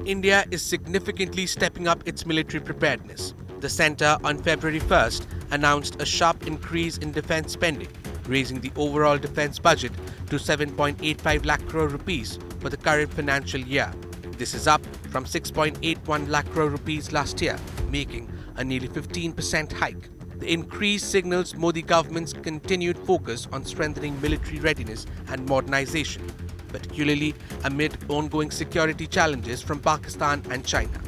India is significantly stepping up its military preparedness. The centre on February 1st announced a sharp increase in defence spending, raising the overall defence budget to 7.85 lakh crore rupees for the current financial year. This is up from 6.81 lakh crore rupees last year, making a nearly 15% hike. The increase signals Modi government's continued focus on strengthening military readiness and modernisation, particularly amid ongoing security challenges from Pakistan and China.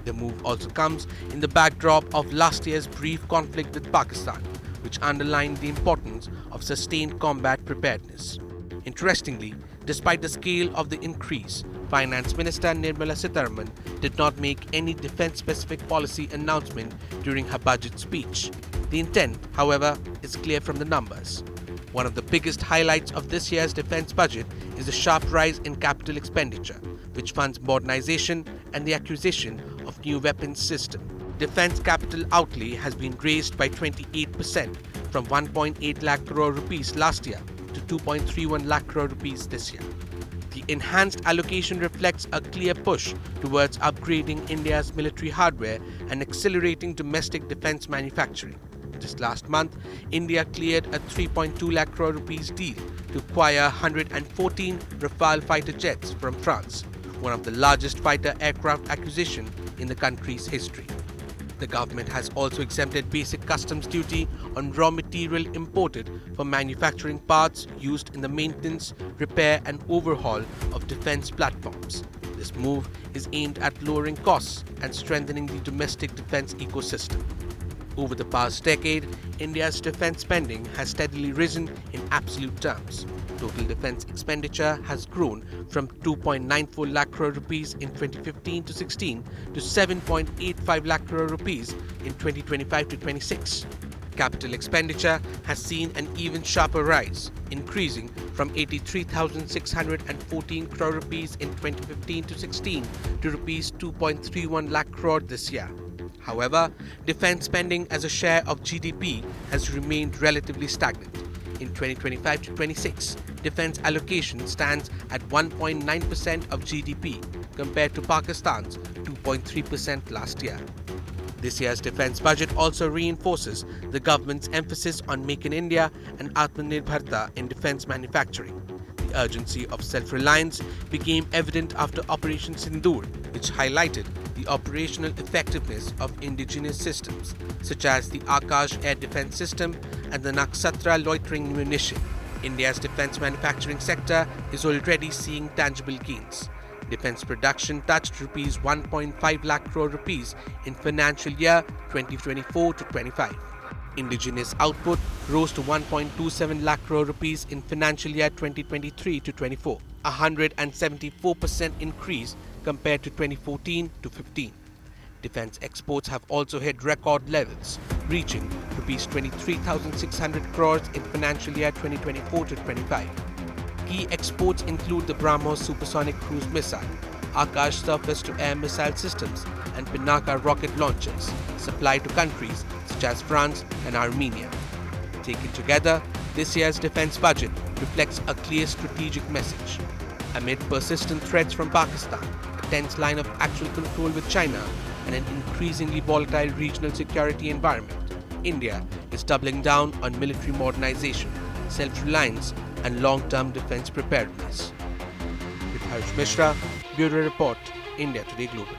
The move also comes in the backdrop of last year's brief conflict with Pakistan, which underlined the importance of sustained combat preparedness. Interestingly, despite the scale of the increase, Finance Minister Nirmala Sitharaman did not make any defence-specific policy announcement during her budget speech. The intent, however, is clear from the numbers. One of the biggest highlights of this year's defence budget is the sharp rise in capital expenditure, which funds modernisation and the acquisition of new weapons systems. Defence capital outlay has been raised by 28% from 1.8 lakh crore rupees last year to 2.31 lakh crore rupees this year. The enhanced allocation reflects a clear push towards upgrading India's military hardware and accelerating domestic defence manufacturing. Just last month, India cleared a 3.2 lakh crore rupees deal to acquire 114 Rafale fighter jets from France, one of the largest fighter aircraft acquisition in the country's history. The government has also exempted basic customs duty on raw material imported for manufacturing parts used in the maintenance, repair and overhaul of defence platforms. This move is aimed at lowering costs and strengthening the domestic defence ecosystem. Over the past decade, India's defence spending has steadily risen in absolute terms. Total defence expenditure has grown from 2.94 lakh crore rupees in 2015-16 to 7.85 lakh crore rupees in 2025-26. Capital expenditure has seen an even sharper rise, increasing from 83,614 crore rupees in 2015-16 to rupees 2.31 lakh crore this year. However, defence spending as a share of GDP has remained relatively stagnant. In 2025-26, defence allocation stands at 1.9% of GDP compared to Pakistan's 2.3% last year. This year's defence budget also reinforces the government's emphasis on Make in India and Atmanirbharta in defence manufacturing. The urgency of self-reliance became evident after Operation Sindoor, which highlighted the operational effectiveness of indigenous systems such as the Akash air defence system and the Naksatra loitering munition. India's defence manufacturing sector is already seeing tangible gains. Defence production touched rupees 1.5 lakh crore rupees in financial year 2024-25. Indigenous output rose to 1.27 lakh crore rupees in financial year 2023-24, a 174% increase compared to 2014-15. Defence exports have also hit record levels, reaching rupees 23,600 crores in financial year 2024-25. Key exports include the BrahMos supersonic cruise missile, Akash surface-to-air missile systems and Pinaka rocket launchers supplied to countries such as France and Armenia. Taken together, this year's defence budget reflects a clear strategic message. Amid persistent threats from Pakistan, a tense line of actual control with China, and an increasingly volatile regional security environment, India is doubling down on military modernisation, self-reliance, and long-term defence preparedness. With Harsh Mishra, Bureau Report, India Today Global.